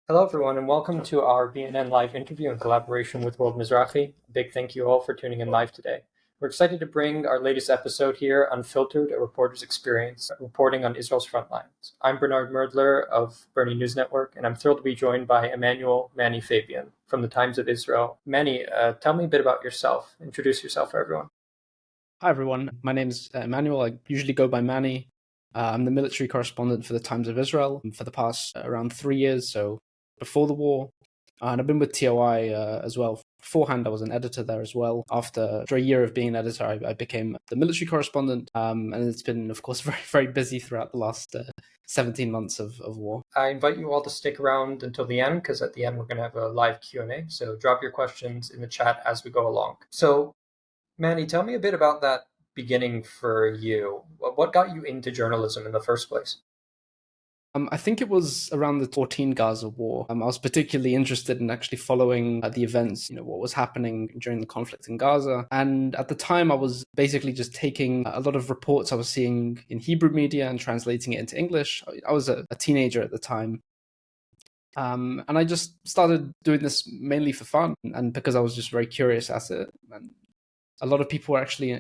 Hello, everyone, and welcome to our BNN live interview in collaboration with World Mizrahi. A big thank you all for tuning in live today. We're excited to bring our latest episode here, Unfiltered, a reporter's experience reporting on Israel's front lines. I'm Bernard Merdler of Bernie News Network, and I'm thrilled to be joined by Emmanuel, Mannie, Fabian from the Times of Israel. Mannie, tell me a bit about yourself. Introduce yourself for everyone. Hi, everyone. My name's Emmanuel. I usually go by Mannie. I'm the military correspondent for the Times of Israel for the past around 3 years, so before the war. And I've been with TOI as well. Beforehand, I was an editor there as well. After a year of being an editor, I became the military correspondent. And it's been, of course, very, very busy throughout the last 17 months of war. I invite you all to stick around until the end, because at the end we're going to have a live Q&A. So drop your questions in the chat as we go along. So Manny, tell me a bit about that beginning for you. What got you into journalism in the first place? I think it was around the 14 Gaza war. I was particularly interested in actually following the events, what was happening during the conflict in Gaza. And at the time, I was basically just taking a lot of reports I was seeing in Hebrew media and translating it into English. I was a teenager at the time. And I just started doing this mainly for fun and because I was just very curious as it. And a lot of people were actually,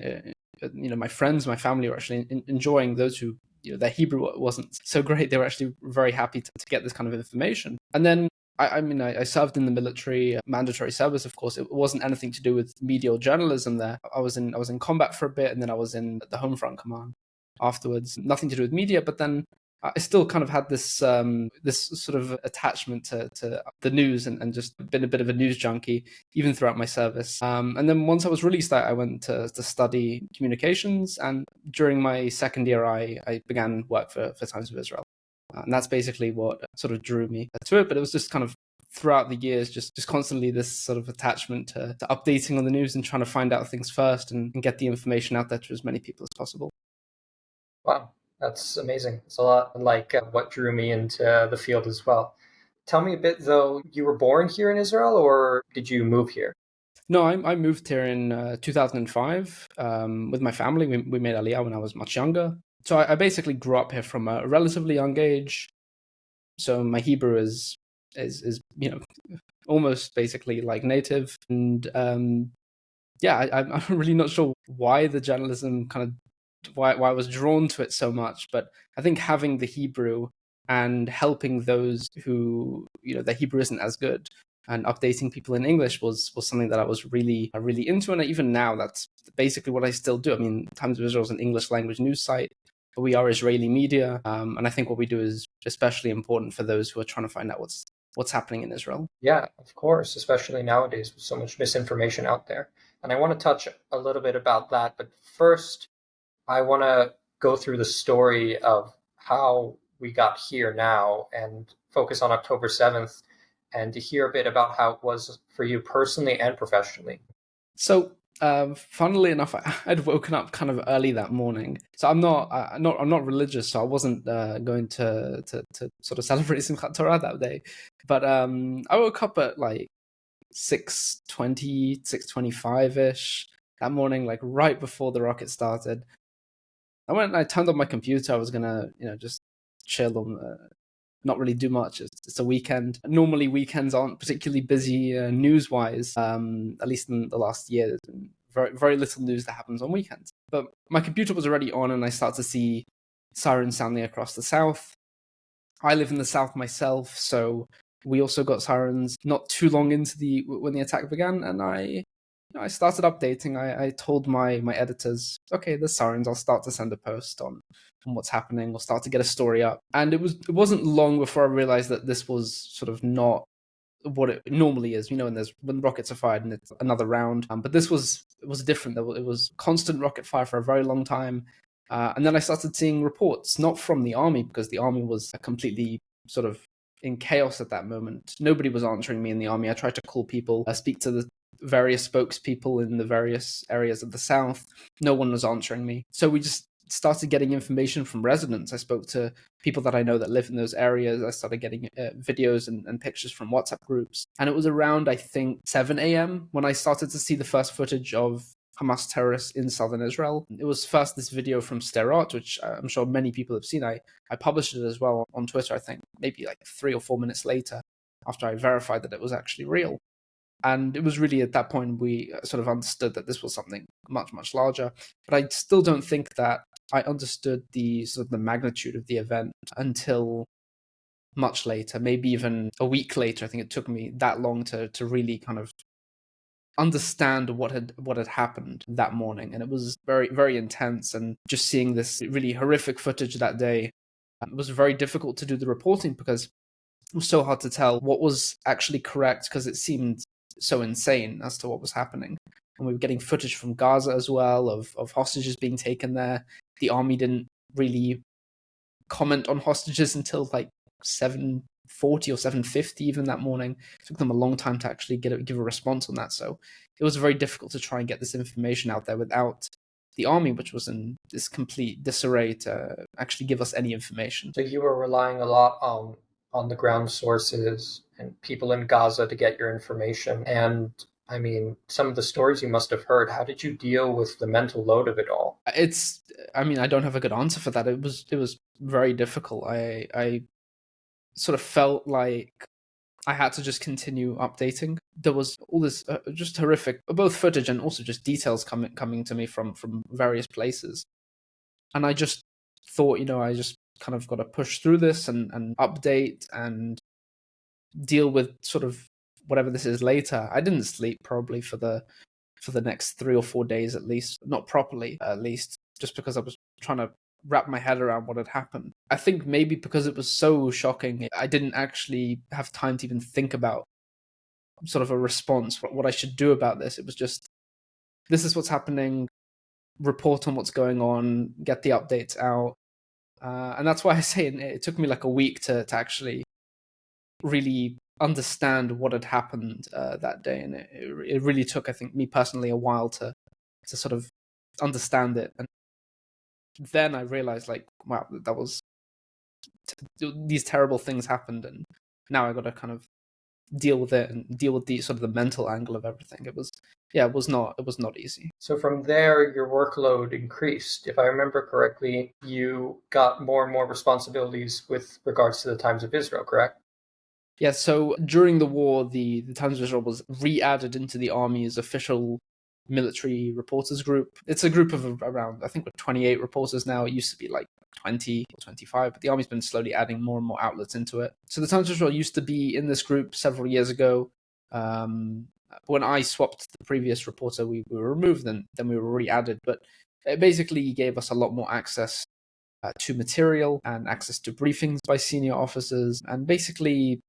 my friends, my family were actually enjoying those who their Hebrew wasn't so great. They were actually very happy to get this kind of information. And then, I served in the military, mandatory service, of course. It wasn't anything to do with media or journalism there. I was in combat for a bit, and then I was in the Home Front Command afterwards. Nothing to do with media, but then I still kind of had this sort of attachment to the news and just been a bit of a news junkie even throughout my service. And then once I was released, I went to study communications, and during my second year, I began work for Times of Israel. And that's basically what sort of drew me to it. But it was just kind of throughout the years, just constantly this sort of attachment to updating on the news and trying to find out things first and get the information out there to as many people as possible. Wow, that's amazing. It's a lot like what drew me into the field as well. Tell me a bit, though, you were born here in Israel or did you move here? No, I moved here in 2005 with my family. We made Aliyah when I was much younger. So I basically grew up here from a relatively young age. So my Hebrew is almost basically like native. And I'm really not sure why the journalism why I was drawn to it so much. But I think having the Hebrew and helping those who their Hebrew isn't as good and updating people in English was something that I was really into. And even now, that's basically what I still do. I mean, Times of Israel is an English language news site. We are Israeli media, and I think what we do is especially important for those who are trying to find out what's happening in Israel. Yeah, of course, especially nowadays with so much misinformation out there. And I want to touch a little bit about that. But first, I want to go through the story of how we got here now and focus on October 7th and to hear a bit about how it was for you personally and professionally. So, funnily enough, I'd woken up kind of early that morning. So I'm not religious, so I wasn't going to sort of celebrate Simchat Torah that day. But I woke up at like 6:20, 6:25 ish that morning, like right before the rocket started. I went and I turned on my computer. I was gonna, just chill on, not really do much. It's a weekend. Normally, weekends aren't particularly busy news-wise. At least in the last year, there's been very, very little news that happens on weekends. But my computer was already on, and I started to see sirens sounding across the south. I live in the south myself, so we also got sirens not too long into when the attack began, and I started updating. I told my editors, okay, there's sirens. I'll start to send a post on what's happening. We'll start to get a story up. And it wasn't long before I realized that this was sort of not what it normally is, and when rockets are fired and it's another round. But this it was different. It was constant rocket fire for a very long time. And then I started seeing reports, not from the army, because the army was completely sort of in chaos at that moment. Nobody was answering me in the army. I tried to call people, speak to the various spokespeople in the various areas of the south. No one was answering me. So we just started getting information from residents. I spoke to people that I know that live in those areas. I started getting videos and pictures from WhatsApp groups. And it was around, I think, 7 a.m. when I started to see the first footage of Hamas terrorists in southern Israel. It was first this video from Sderot, which I'm sure many people have seen. I published it as well on Twitter, I think, maybe like 3 or 4 minutes later. after I verified that it was actually real. And it was really at that point we sort of understood that this was something much, much larger. But I still don't think that I understood the sort of the magnitude of the event until much later, maybe even a week later. I think it took me that long to really kind of understand what had happened that morning. And it was very, very intense. And just seeing this really horrific footage that day, it was very difficult to do the reporting because it was so hard to tell what was actually correct because it seemed so insane as to what was happening. And we were getting footage from Gaza as well of hostages being taken there. The army didn't really comment on hostages until like 7:40 or 7:50 even that morning. It took them a long time to actually give a response on that. So it was very difficult to try and get this information out there without the army, which was in this complete disarray, to actually give us any information. So you were relying a lot on the ground sources and people in Gaza to get your information. And I mean, some of the stories you must have heard, how did you deal with the mental load of it all? I don't have a good answer for that. It was very difficult. I sort of felt like I had to just continue updating. There was all this just horrific, both footage and also just details coming to me from various places. And I just thought, I just kind of got to push through this and update and deal with sort of whatever this is later. I didn't sleep probably for the next 3 or 4 days at least, not properly at least, just because I was trying to wrap my head around what had happened. I think maybe because it was so shocking, I didn't actually have time to even think about sort of a response, what I should do about this. It was just, this is what's happening, report on what's going on, get the updates out. And that's why I say it took me like a week to actually really understand what had happened that day. And it really took, I think, me personally a while to sort of understand it. And then I realized, like, wow, that was these terrible things happened, and now I got to kind of deal with it and deal with the sort of the mental angle of everything. It was not easy. So from there, your workload increased. If I remember correctly, you got more and more responsibilities with regards to the Times of Israel, correct? Yeah, so during the war, the Times of Israel was re-added into the army's official military reporters group. It's a group of around, I think, 28 reporters now. It used to be like 20 or 25, but the army's been slowly adding more and more outlets into it. So the Times of Israel used to be in this group several years ago. When I swapped the previous reporter, we were removed, then we were re-added. But it basically gave us a lot more access to material and access to briefings by senior officers, and basically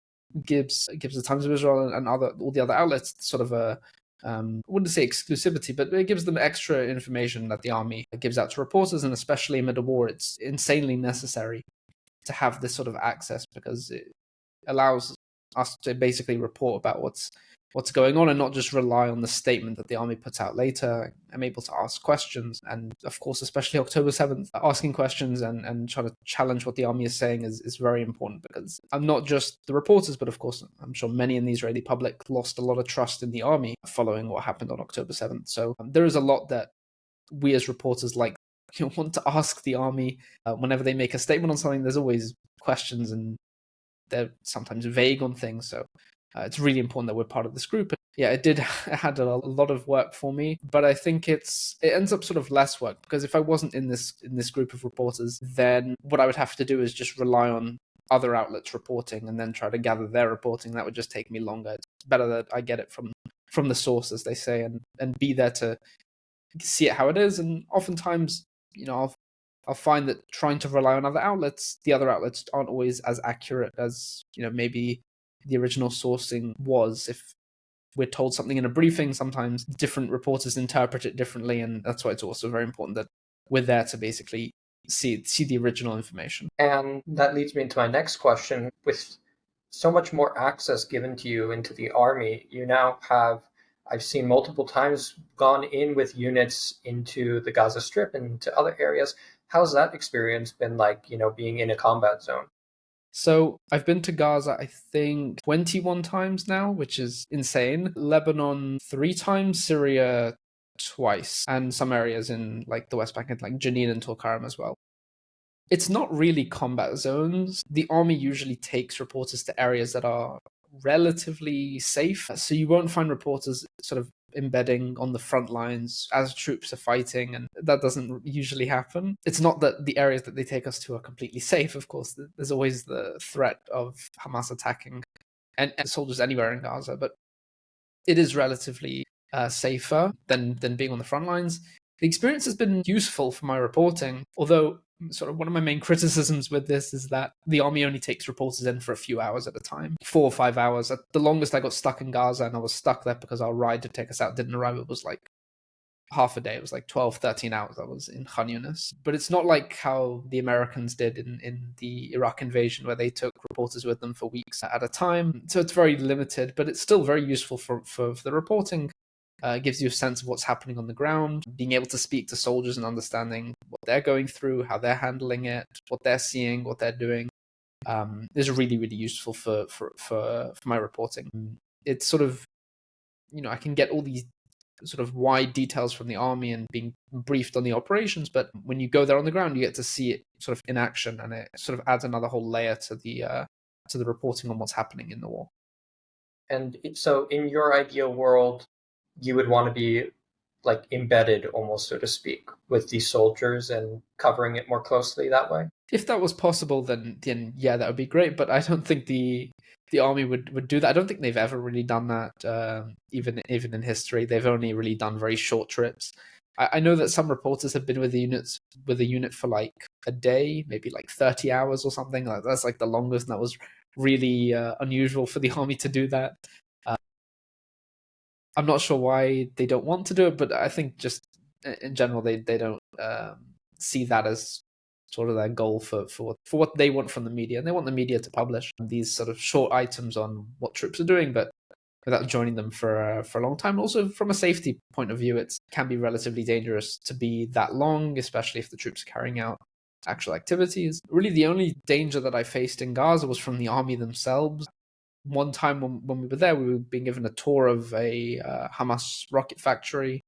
gives the Times of Israel and all the other outlets sort of a I wouldn't say exclusivity, but it gives them extra information that the army gives out to reporters, and especially amid a war, it's insanely necessary to have this sort of access because it allows us to basically report about what's going on and not just rely on the statement that the army puts out later. I'm able to ask questions, and of course, especially October 7th, asking questions and trying to challenge what the army is saying is very important, because I'm not just the reporters, but of course, I'm sure many in the Israeli public lost a lot of trust in the army following what happened on October 7th. So there is a lot that we as reporters want to ask the army. Whenever they make a statement on something, there's always questions, and they're sometimes vague on things. So it's really important that we're part of this group. Yeah, it had a lot of work for me, but I think it ends up sort of less work, because if I wasn't in this group of reporters, then what I would have to do is just rely on other outlets reporting and then try to gather their reporting. That would just take me longer. It's better that I get it from the source, as they say, and be there to see it how it is. And oftentimes, I'll find that trying to rely on other outlets, the other outlets aren't always as accurate as, maybe the original sourcing was. If we're told something in a briefing, sometimes different reporters interpret it differently, and that's why it's also very important that we're there to basically see the original information. And that leads me into my next question. With so much more access given to you into the army, you now have, I've seen multiple times, gone in with units into the Gaza Strip and to other areas. How's that experience been like, being in a combat zone? So I've been to Gaza, I think, 21 times now, which is insane. Lebanon 3 times, Syria twice, and some areas in like the West Bank, like Jenin and Tulkarm as well. It's not really combat zones. The army usually takes reporters to areas that are relatively safe. So you won't find reporters sort of embedding on the front lines as troops are fighting, and that doesn't usually happen. It's not that the areas that they take us to are completely safe, of course. There's always the threat of Hamas attacking and soldiers anywhere in Gaza, but it is relatively safer than being on the front lines. The experience has been useful for my reporting, although sort of one of my main criticisms with this is that the army only takes reporters in for a few hours at a time, 4 or 5 hours. At the longest I got stuck in Gaza, and I was stuck there because our ride to take us out didn't arrive. It was like half a day. It was like 12, 13 hours I was in Khan Yunis. But it's not like how the Americans did in the Iraq invasion, where they took reporters with them for weeks at a time. So it's very limited, but it's still very useful for the reporting. It gives you a sense of what's happening on the ground, being able to speak to soldiers and understanding what they're going through, how they're handling it, what they're seeing, what they're doing. Is really, really useful for my reporting. It's sort of, I can get all these sort of wide details from the army and being briefed on the operations, but when you go there on the ground, you get to see it sort of in action, and it sort of adds another whole layer to the reporting on what's happening in the war. And so in your ideal world, you would want to be like embedded almost, so to speak, with these soldiers and covering it more closely that way? If that was possible, then yeah, that would be great. But I don't think the army would do that. I don't think they've ever really done that. Even in history, they've only really done very short trips. I know that some reporters have been with the unit for like a day, maybe like 30 hours or something. That's like the longest, and that was really unusual for the army to do that. I'm not sure why they don't want to do it, but I think just in general they don't see that as sort of their goal for what they want from the media. And they want the media to publish these sort of short items on what troops are doing, but without joining them for a long time. Also, from a safety point of view, it can be relatively dangerous to be that long, especially if the troops are carrying out actual activities. Really, the only danger that I faced in Gaza was from the army themselves. One time when we were there, we were being given a tour of a Hamas rocket factory.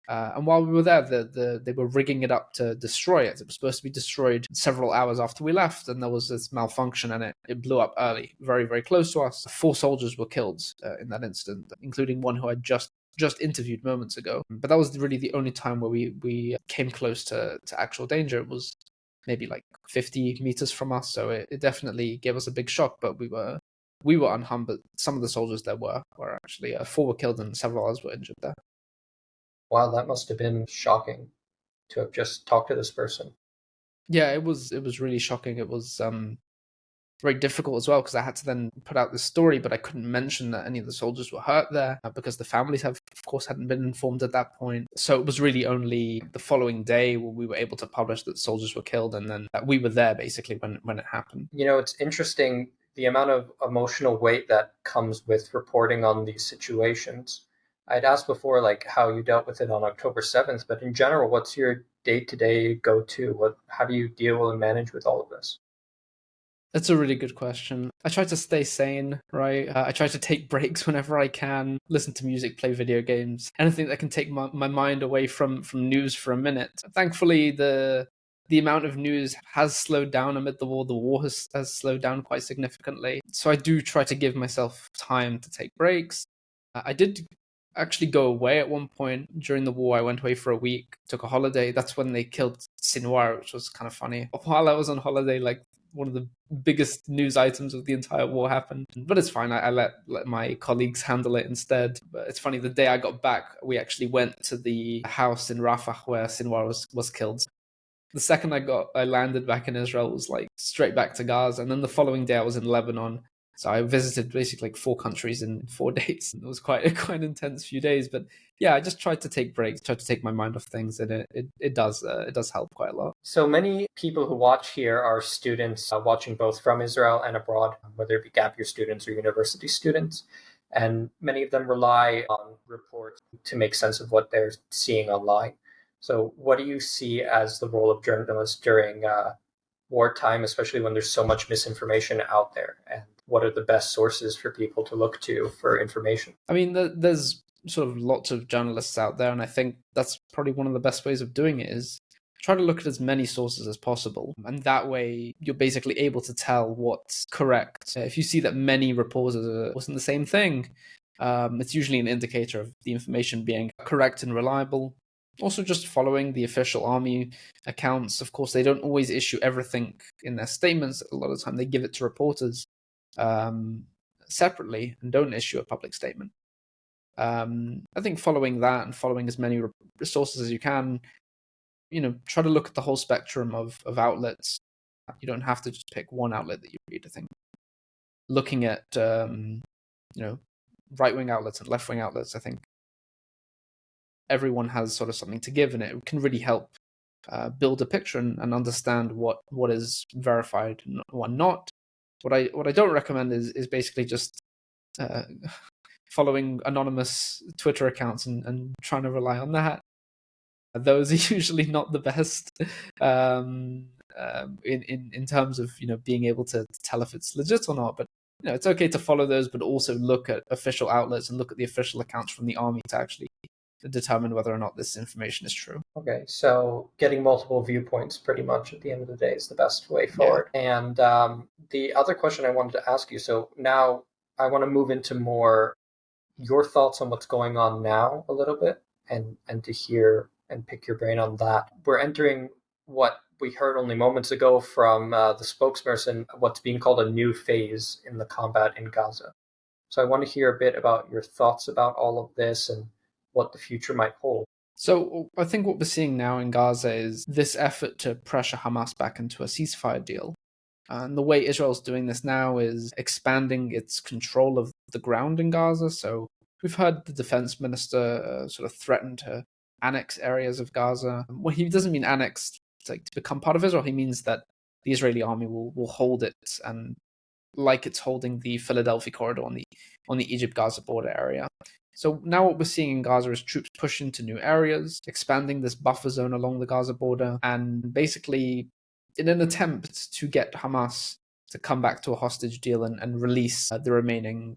And while we were there, they were rigging it up to destroy it. It was supposed to be destroyed several hours after we left, and there was this malfunction, and it blew up early, very, very close to us. 4 soldiers were killed in that incident, including one who I just interviewed moments ago. But that was really the only time where we came close to actual danger. It was maybe like 50 meters from us, so it definitely gave us a big shock, but we were unharmed, but some of the soldiers there were actually 4 were killed and several others were injured there. Wow, that must have been shocking to have just talked to this person. Yeah, it was really shocking. It was very difficult as well, because I had to then put out this story, but I couldn't mention that any of the soldiers were hurt there because the families of course hadn't been informed at that point. So it was really only the following day where we were able to publish that soldiers were killed, and then we were there basically when it happened. It's interesting the amount of emotional weight that comes with reporting on these situations. I'd asked before, like, how you dealt with it on October 7th, but in general, what's your day-to-day go-to? How do you deal and manage with all of this? That's a really good question. I try to stay sane, right? I try to take breaks whenever I can, listen to music, play video games, anything that can take my mind away from news for a minute. Thankfully, the amount of news has slowed down amid the war. The war has slowed down quite significantly. So I do try to give myself time to take breaks. I did actually go away at one point during the war. I went away for a week, took a holiday. That's when they killed Sinwar, which was kind of funny. While I was on holiday, like, one of the biggest news items of the entire war happened. But it's fine. I let my colleagues handle it instead. But it's funny, the day I got back, we actually went to the house in Rafah where Sinwar was killed. The second I landed back in Israel, was like straight back to Gaza. And then the following day I was in Lebanon. So I visited basically like 4 countries in 4 days. It was quite an intense few days. But yeah, I just tried to take breaks, tried to take my mind off things, and it does help quite a lot. So many people who watch here are students watching both from Israel and abroad, whether it be gap year students or university students. And many of them rely on reports to make sense of what they're seeing online. So what do you see as the role of journalists during wartime, especially when there's so much misinformation out there? And what are the best sources for people to look to for information? I mean, there's sort of lots of journalists out there, and I think that's probably one of the best ways of doing it, is try to look at as many sources as possible. And that way, you're basically able to tell what's correct. If you see that many reports are saying the same thing, it's usually an indicator of the information being correct and reliable. Also, just following the official army accounts. Of course, they don't always issue everything in their statements. A lot of the time, they give it to reporters separately and don't issue a public statement. I think following that and following as many resources as you can, try to look at the whole spectrum of outlets. You don't have to just pick one outlet that you read. I think looking at right-wing outlets and left-wing outlets, I think everyone has sort of something to give, and it can really help build a picture and understand what is verified and what not. What I don't recommend is basically just following anonymous Twitter accounts and trying to rely on that. Those are usually not the best in terms of being able to tell if it's legit or not. But it's okay to follow those, but also look at official outlets and look at the official accounts from the army to actually determine whether or not this information is true. Okay, so getting multiple viewpoints pretty much at the end of the day is the best way forward. Yeah. And the other question I wanted to ask you, so now I want to move into more your thoughts on what's going on now a little bit, and to hear and pick your brain on that. We're entering what we heard only moments ago from the spokesperson, what's being called a new phase in the combat in Gaza. So I want to hear a bit about your thoughts about all of this and what the future might hold. So I think what we're seeing now in Gaza is this effort to pressure Hamas back into a ceasefire deal. And the way Israel's doing this now is expanding its control of the ground in Gaza. So we've heard the defense minister sort of threaten to annex areas of Gaza. Well, he doesn't mean annex to become part of Israel. He means that the Israeli army will hold it, and like it's holding the Philadelphia corridor on the Egypt-Gaza border area. So now what we're seeing in Gaza is troops push into new areas, expanding this buffer zone along the Gaza border, and basically in an attempt to get Hamas to come back to a hostage deal and release the remaining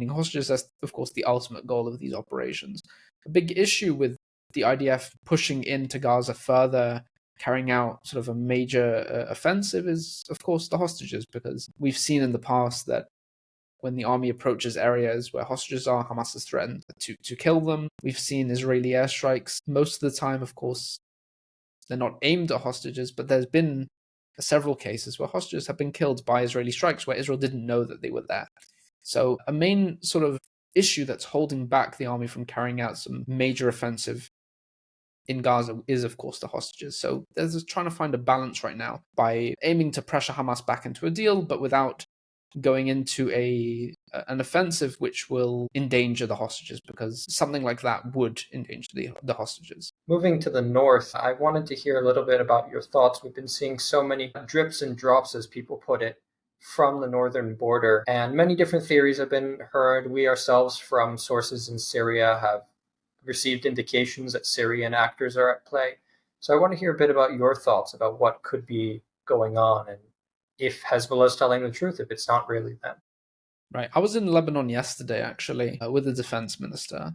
hostages. That's, of course, the ultimate goal of these operations. A big issue with the IDF pushing into Gaza further, carrying out sort of a major offensive is, of course, the hostages, because we've seen in the past that when the army approaches areas where hostages are, Hamas has threatened to kill them. We've seen Israeli airstrikes. Most of the time, of course, they're not aimed at hostages, but there's been several cases where hostages have been killed by Israeli strikes where Israel didn't know that they were there. So a main sort of issue that's holding back the army from carrying out some major offensive in Gaza is, of course, the hostages. So they're just trying to find a balance right now by aiming to pressure Hamas back into a deal, but without going into an offensive which will endanger the hostages, because something like that would endanger the hostages. Moving to the north, I wanted to hear a little bit about your thoughts. We've been seeing so many drips and drops, as people put it, from the northern border, and many different theories have been heard. We ourselves, from sources in Syria, have received indications that Syrian actors are at play. So I want to hear a bit about your thoughts about what could be going on, and if Hezbollah is telling the truth, if it's not really them. Right. I was in Lebanon yesterday, actually, with the defense minister.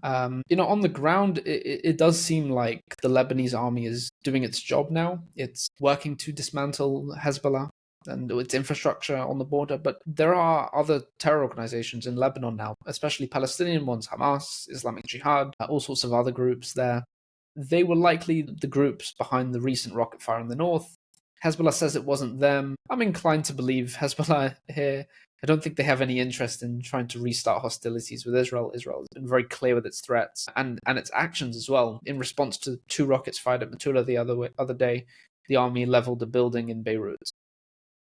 On the ground, it does seem like the Lebanese army is doing its job now. It's working to dismantle Hezbollah and its infrastructure on the border. But there are other terror organizations in Lebanon now, especially Palestinian ones, Hamas, Islamic Jihad, all sorts of other groups there. They were likely the groups behind the recent rocket fire in the north. Hezbollah says it wasn't them. I'm inclined to believe Hezbollah here. I don't think they have any interest in trying to restart hostilities with Israel. Israel has been very clear with its threats and its actions as well. In response to 2 rockets fired at Metula the other day, the army leveled a building in Beirut.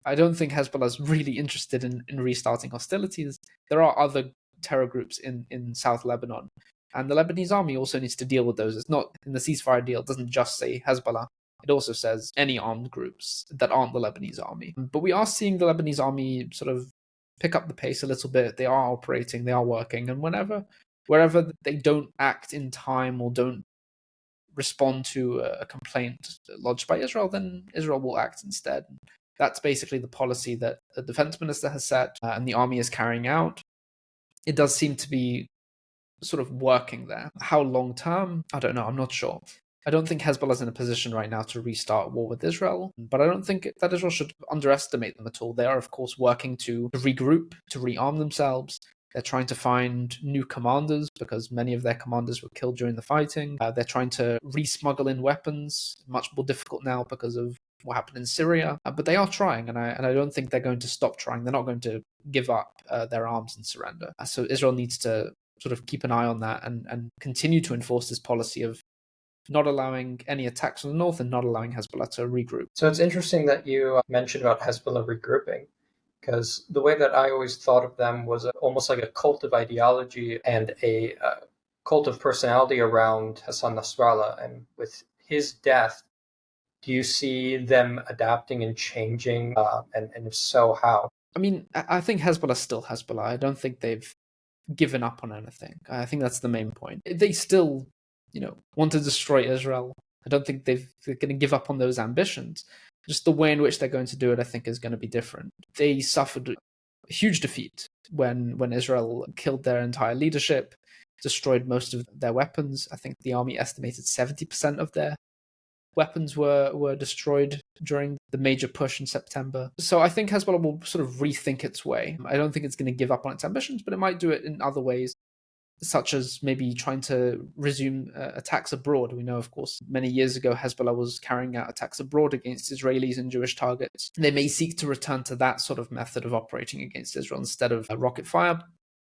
I don't think Hezbollah is really interested in restarting hostilities. There are other terror groups in South Lebanon, and the Lebanese army also needs to deal with those. It's not in the ceasefire deal. It doesn't just say Hezbollah. It also says any armed groups that aren't the Lebanese army. But we are seeing the Lebanese army sort of pick up the pace a little bit. They are operating, they are working, and wherever they don't act in time or don't respond to a complaint lodged by Israel, then Israel will act instead. That's basically the policy that the defense minister has set and the army is carrying out. It does seem to be sort of working there. How long term? I don't know. I'm not sure. I don't think Hezbollah's in a position right now to restart war with Israel, but I don't think that Israel should underestimate them at all. They are, of course, working to regroup, to rearm themselves. They're trying to find new commanders because many of their commanders were killed during the fighting. They're trying to re-smuggle in weapons, much more difficult now because of what happened in Syria. But they are trying, and I don't think they're going to stop trying. They're not going to give up their arms and surrender. So Israel needs to sort of keep an eye on that and continue to enforce this policy of not allowing any attacks from the north and not allowing Hezbollah to regroup. So it's interesting that you mentioned about Hezbollah regrouping, because the way that I always thought of them was almost like a cult of ideology and a cult of personality around Hassan Nasrallah. And with his death, do you see them adapting and changing? And if so, how? I mean, I think Hezbollah's still Hezbollah. I don't think they've given up on anything. I think that's the main point. They still, want to destroy Israel. I don't think they're going to give up on those ambitions. Just the way in which they're going to do it, I think, is going to be different. They suffered a huge defeat when Israel killed their entire leadership, destroyed most of their weapons. I think the army estimated 70% of their weapons were destroyed during the major push in September. So I think Hezbollah will sort of rethink its way. I don't think it's going to give up on its ambitions, but it might do it in other ways, such as maybe trying to resume attacks abroad. We know, of course, many years ago, Hezbollah was carrying out attacks abroad against Israelis and Jewish targets. They may seek to return to that sort of method of operating against Israel instead of rocket fire.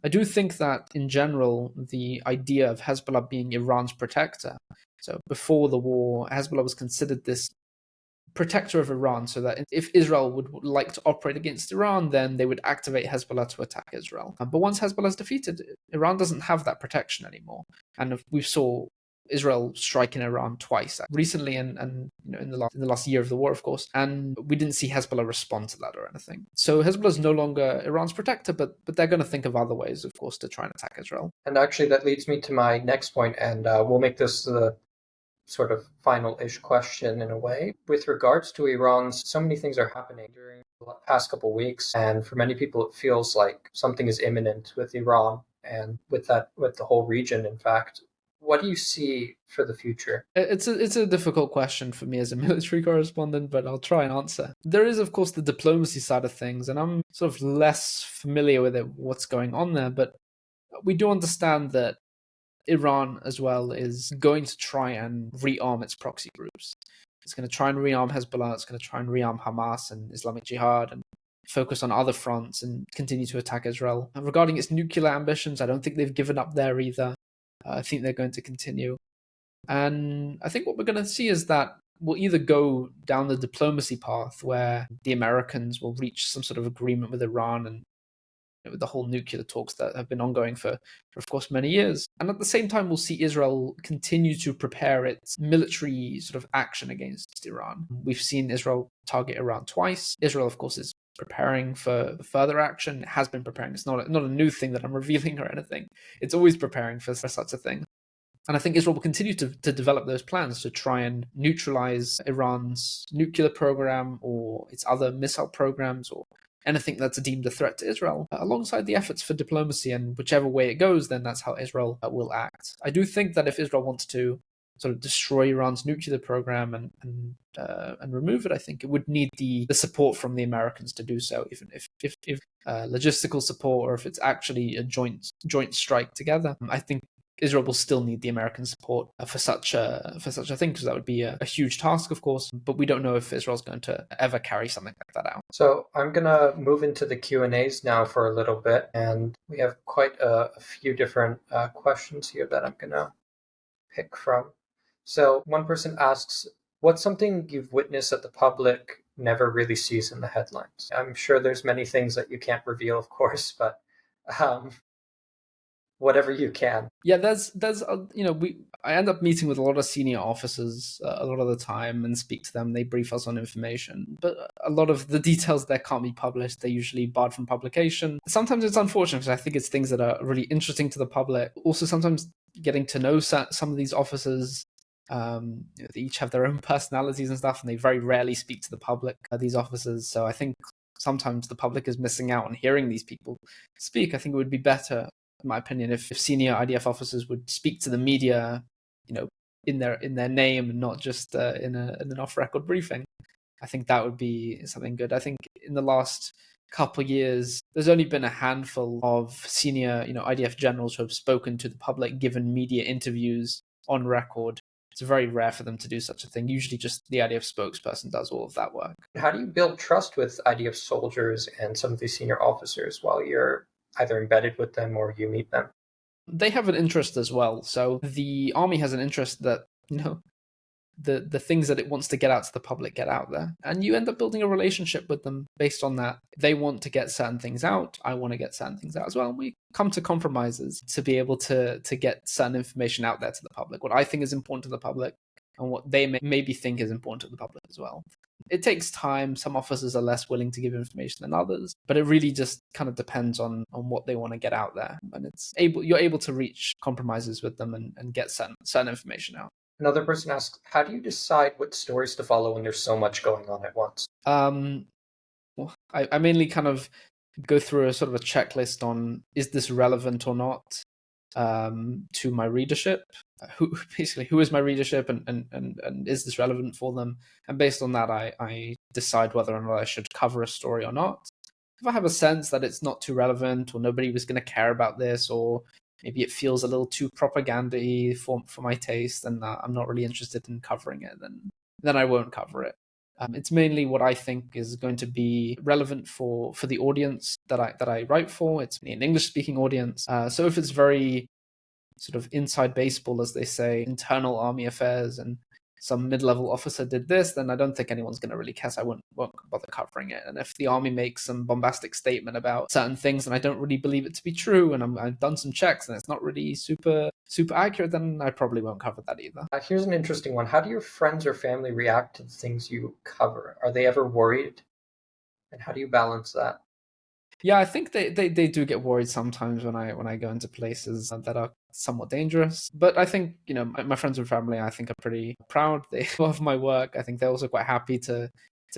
I do think that, in general, the idea of Hezbollah being Iran's protector, so before the war, Hezbollah was considered this protector of Iran, so that if Israel would like to operate against Iran, then they would activate Hezbollah to attack Israel. But once Hezbollah is defeated, Iran doesn't have that protection anymore. And we saw Israel striking Iran twice recently, and in the last year of the war, of course, and we didn't see Hezbollah respond to that or anything. So Hezbollah is no longer Iran's protector, but they're going to think of other ways, of course, to try and attack Israel. And actually, that leads me to my next point, and we'll make this the sort of final-ish question in a way. With regards to Iran, so many things are happening during the past couple of weeks, and for many people it feels like something is imminent with Iran and with the whole region, in fact. What do you see for the future? It's a difficult question for me as a military correspondent, but I'll try and answer. There is, of course, the diplomacy side of things, and I'm sort of less familiar with what's going on there, but we do understand that Iran as well is going to try and rearm its proxy groups. It's going to try and rearm Hezbollah, it's going to try and rearm Hamas and Islamic Jihad and focus on other fronts and continue to attack Israel. And regarding its nuclear ambitions, I don't think they've given up there either. I think they're going to continue. And I think what we're going to see is that we'll either go down the diplomacy path where the Americans will reach some sort of agreement with Iran and with the whole nuclear talks that have been ongoing for, of course, many years. And at the same time, we'll see Israel continue to prepare its military sort of action against Iran. We've seen Israel target Iran twice. Israel, of course, is preparing for further action. It has been preparing. It's not a new thing that I'm revealing or anything. It's always preparing for such a thing. And I think Israel will continue to develop those plans to try and neutralize Iran's nuclear program or its other missile programs or anything that's deemed a threat to Israel, alongside the efforts for diplomacy. And whichever way it goes, then that's how Israel will act. I do think that if Israel wants to sort of destroy Iran's nuclear program and remove it, I think it would need the support from the Americans to do so, even if logistical support or if it's actually a joint strike together. I think Israel will still need the American support for such a thing, because that would be a huge task, of course. But we don't know if Israel's going to ever carry something like that out. So I'm going to move into the Q&As now for a little bit, and we have quite a few different questions here that I'm going to pick from. So one person asks, what's something you've witnessed that the public never really sees in the headlines? I'm sure there's many things that you can't reveal, of course, but whatever you can. Yeah, there's I end up meeting with a lot of senior officers a lot of the time and speak to them. They brief us on information, but a lot of the details there can't be published. They're usually barred from publication. Sometimes it's unfortunate because I think it's things that are really interesting to the public. Also, sometimes getting to know some of these officers, they each have their own personalities and stuff, and they very rarely speak to the public, these officers. So I think sometimes the public is missing out on hearing these people speak. I think it would be better, in my opinion, if senior IDF officers would speak to the media, in their name and not just in an off-record briefing. I think that would be something good. I think in the last couple of years, there's only been a handful of senior, IDF generals who have spoken to the public, given media interviews on record. It's very rare for them to do such a thing. Usually just the IDF spokesperson does all of that work. How do you build trust with IDF soldiers and some of these senior officers while you're either embedded with them or you meet them? They have an interest as well. So the army has an interest that, the things that it wants to get out to the public get out there. And you end up building a relationship with them based on that. They want to get certain things out. I want to get certain things out as well. And we come to compromises to be able to get certain information out there to the public. What I think is important to the public and what they maybe think is important to the public as well. It takes time. Some officers are less willing to give information than others, but it really just kind of depends on what they want to get out there. And you're able to reach compromises with them and get certain information out. Another person asks, how do you decide what stories to follow when there's so much going on at once? Well, I mainly kind of go through a sort of a checklist on, is this relevant or not to my readership? Who is my readership and is this relevant for them? And based on that, I decide whether or not I should cover a story or not. If I have a sense that it's not too relevant or nobody was going to care about this, or maybe it feels a little too propaganda-y for my taste, and I'm not really interested in covering it, then I won't cover it. It's mainly what I think is going to be relevant for the audience that I write for. It's an English-speaking audience. So if it's very sort of inside baseball, as they say, internal army affairs, and some mid-level officer did this, then I don't think anyone's going to really care. So I won't bother covering it. And if the army makes some bombastic statement about certain things and I don't really believe it to be true, and I've done some checks and it's not really super accurate, then I probably won't cover that either. Here's an interesting one. How do your friends or family react to the things you cover? Are they ever worried? And how do you balance that? Yeah, I think they do get worried sometimes when I go into places that are somewhat dangerous. But I think, my friends and family, I think, are pretty proud. They love my work. I think they're also quite happy to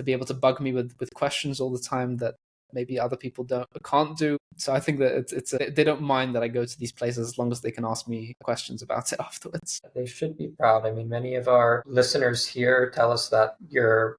be able to bug me with questions all the time that maybe other people can't do. So I think that they don't mind that I go to these places as long as they can ask me questions about it afterwards. They should be proud. I mean, many of our listeners here tell us that you're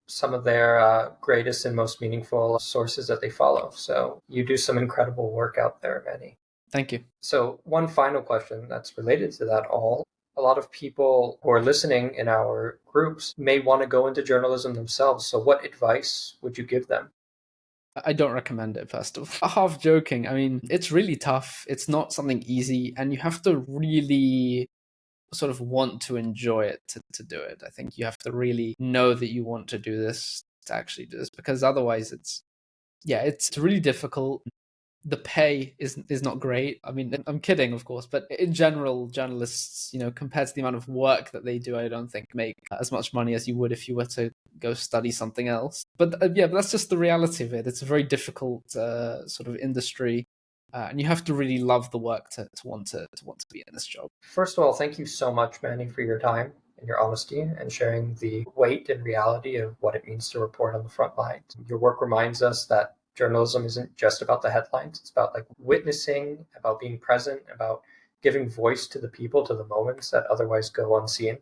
some of their greatest and most meaningful sources that they follow. So you do some incredible work out there, Mannie. Thank you. So one final question that's related to that all. A lot of people who are listening in our groups may want to go into journalism themselves. So what advice would you give them? I don't recommend it, first of all. Half joking. I mean, it's really tough. It's not something easy, and you have to really sort of want to enjoy it to do it. I think you have to really know that you want to do this to actually do this, because otherwise it's really difficult. The pay is not great. I mean, I'm kidding, of course, but in general, journalists, compared to the amount of work that they do, I don't think make as much money as you would if you were to go study something else. But but that's just the reality of it. It's a very difficult sort of industry. And you have to really love the work to want to be in this job. First of all, thank you so much, Mannie, for your time and your honesty and sharing the weight and reality of what it means to report on the front lines. Your work reminds us that journalism isn't just about the headlines. It's about witnessing, about being present, about giving voice to the people, to the moments that otherwise go unseen.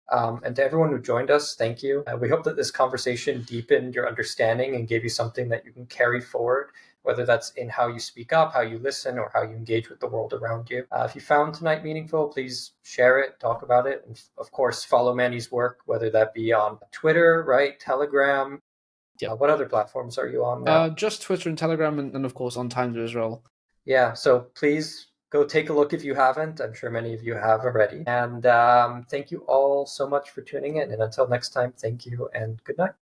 And to everyone who joined us, thank you. We hope that this conversation deepened your understanding and gave you something that you can carry forward, whether that's in how you speak up, how you listen, or how you engage with the world around you. If you found tonight meaningful, please share it, talk about it, and of course, follow Mannie's work, whether that be on Twitter, right, Telegram. Yeah. What other platforms are you on now? Just Twitter and Telegram, and of course on Times as well. Yeah, so please go take a look if you haven't. I'm sure many of you have already. And thank you all so much for tuning in. And until next time, thank you and good night.